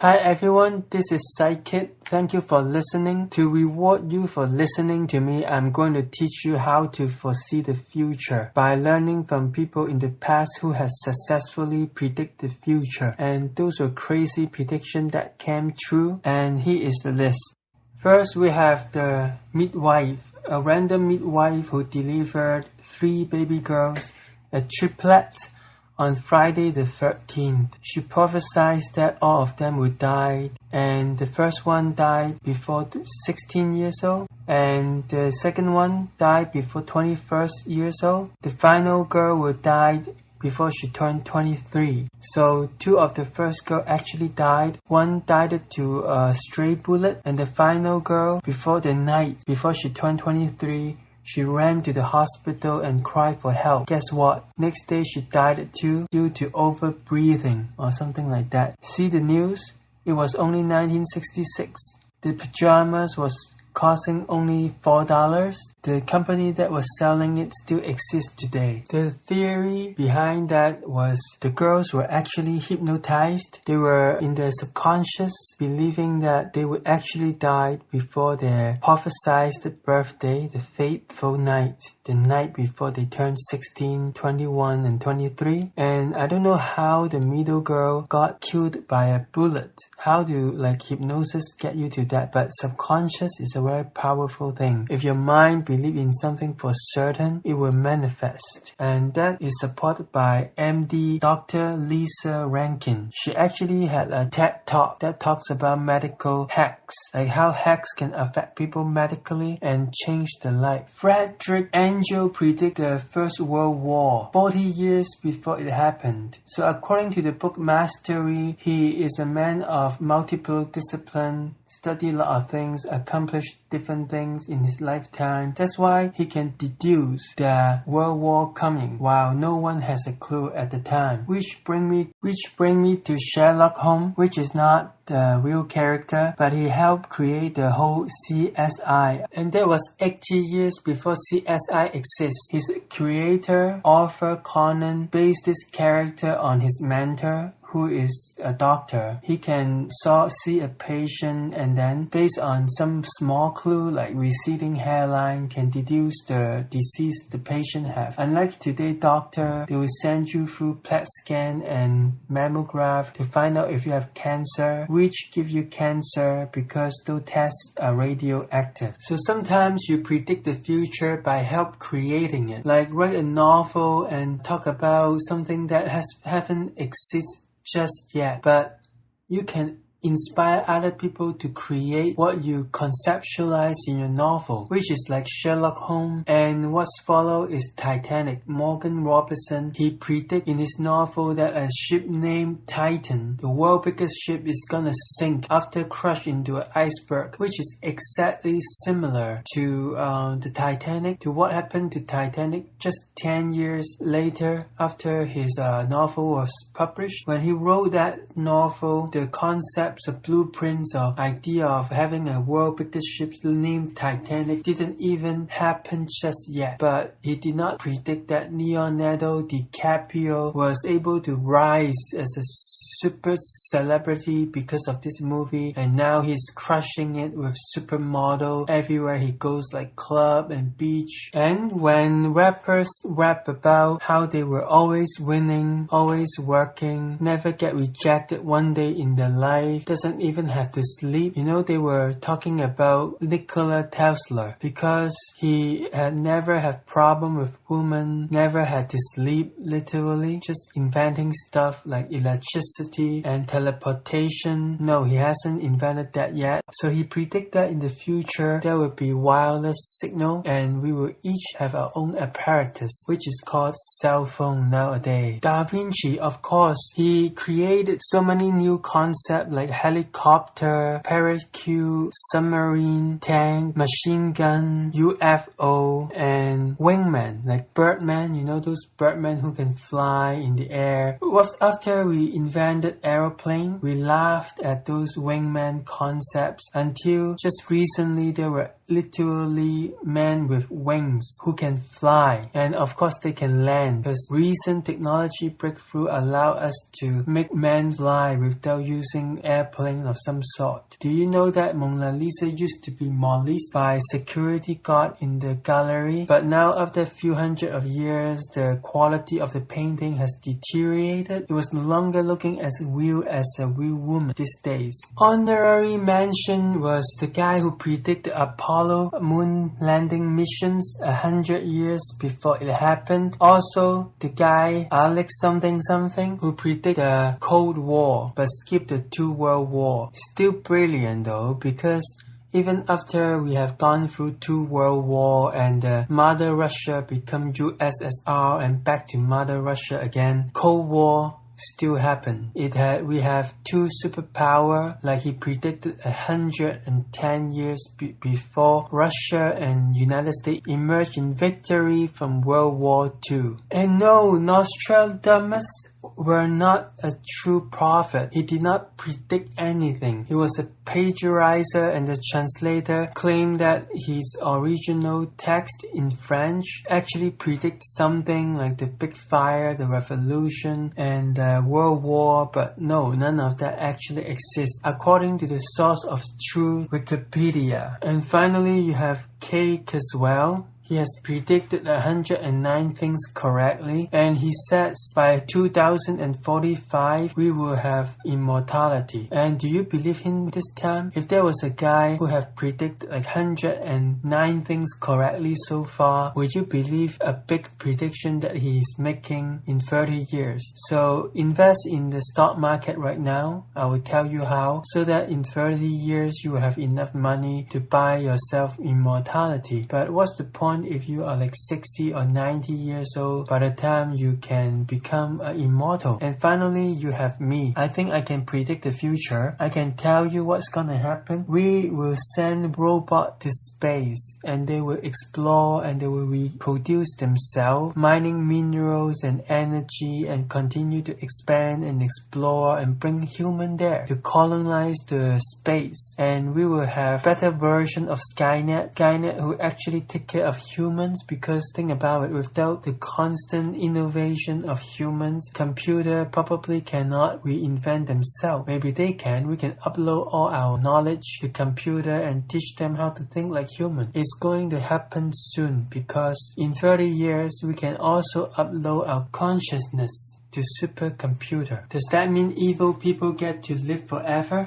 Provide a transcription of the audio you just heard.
Hi everyone, this is Psykid. Thank you for listening. To reward you for listening to me, I'm going to teach you how to foresee the future by learning from people in the past who has successfully predicted the future. And those were crazy predictions that came true, and here is the list. First, we have the midwife, a random midwife who delivered 3 baby girls, a triplet, on Friday the 13th. She prophesied that all of them would die, and the first one died before 16 years old, and the second one died before 21st years old. The final girl will die before she turned 23. So 2 of the first girl actually died. One died to a stray bullet, and the final girl, before she turned 23, she ran to the hospital and cried for help. Guess what? Next day she died too, due to over-breathing or something like that. See the news? It was only 1966. The pajamas was costing only $4. The company that was selling it still exists today. The theory behind that was the girls were actually hypnotized. They were in their subconscious believing that they would actually die before their prophesied birthday, the fateful night, the night before they turned 16, 21, and 23. And I don't know how the middle girl got killed by a bullet. How do hypnosis get you to that? But subconscious is a very powerful thing. If your mind believes in something for certain, it will manifest. And that is supported by MD Dr. Lisa Rankin. She actually had a TED Talk that talks about medical hacks, like how hacks can affect people medically and change their life. Frederick Engel predicted the First World War 40 years before it happened. So according to the book Mastery, he is a man of multiple discipline, studied a lot of things, accomplished different things in his lifetime. That's why he can deduce the World War coming while no one has a clue at the time. Which bring me to Sherlock Holmes, which is not the real character, but he helped create the whole CSI. And that was 80 years before CSI exists. His creator, Arthur Conan, based this character on his mentor, who is a doctor. He can see a patient and then based on some small clue like receding hairline can deduce the disease the patient have. Unlike today doctor, they will send you through PET scan and mammograph to find out if you have cancer, which give you cancer because those tests are radioactive. So sometimes you predict the future by help creating it. Like write a novel and talk about something that haven't existed just yet, but you can inspire other people to create what you conceptualize in your novel, which is like Sherlock Holmes. And what's followed is Titanic. Morgan Robertson, he predicted in his novel that a ship named Titan, the world's biggest ship, is gonna sink after crash into an iceberg, which is exactly similar to the Titanic, to what happened to Titanic just 10 years later after his novel was published. When he wrote that novel, the concept, the blueprints or idea of having a world biggest ship named Titanic didn't even happen just yet. But he did not predict that Leonardo DiCaprio was able to rise as a super celebrity because of this movie, and now he's crushing it with supermodel everywhere he goes, like club and beach. And when rappers rap about how they were always winning, always working, never get rejected one day in their life, doesn't even have to sleep. They were talking about Nikola Tesla because he had never had problem with women, never had to sleep literally, just inventing stuff like electricity and teleportation. No, he hasn't invented that yet. So he predicted that in the future there will be wireless signal and we will each have our own apparatus, which is called cell phone nowadays. Da Vinci, of course, he created so many new concepts like helicopter, parachute, submarine, tank, machine gun, UFO, and wingman, like Birdman, those birdmen who can fly in the air. After we invented aeroplane, we laughed at those wingman concepts until just recently there were literally men with wings who can fly, and of course they can land, because recent technology breakthrough allow us to make men fly without using airplane of some sort. Do you know that Mona Lisa used to be molested by security guard in the gallery, but now after a few hundred of years the quality of the painting has deteriorated? It was no longer looking as real as a real woman these days. Honorary mention was the guy who predicted Apollo moon landing missions 100 years before it happened. Also, the guy Alex something who predicted the Cold War but skipped the 2 World War. Still brilliant though, because even after we have gone through 2 World War and Mother Russia become USSR and back to Mother Russia again, Cold War still happen. We have 2 superpower, like he predicted 110 years before Russia and United States emerged in victory from World War II. And no, Nostradamus were not a true prophet. He did not predict anything. He was a plagiarizer, and the translator claimed that his original text in French actually predicted something like the big fire, the revolution, and the World War, but no, none of that actually exists according to the source of truth, Wikipedia. And finally, you have Cake as well. He has predicted 109 things correctly, and he says by 2045 we will have immortality. And do you believe him this time? If there was a guy who have predicted 109 things correctly so far, would you believe a big prediction that he is making in 30 years? So invest in the stock market right now. I will tell you how, so that in 30 years you will have enough money to buy yourself immortality. But what's the point if you are like 60 or 90 years old by the time you can become immortal? And finally, you have me. I think I can predict the future. I can tell you what's gonna happen. We will send robots to space, and they will explore and they will reproduce themselves, mining minerals and energy, and continue to expand and explore and bring human there to colonize the space. And we will have better version of Skynet who actually take care of humans, because think about it, without the constant innovation of humans, computer probably cannot reinvent themselves. Maybe they can. We can upload all our knowledge to computer and teach them how to think like human. It's going to happen soon, because in 30 years we can also upload our consciousness to supercomputer. Does that mean evil people get to live forever?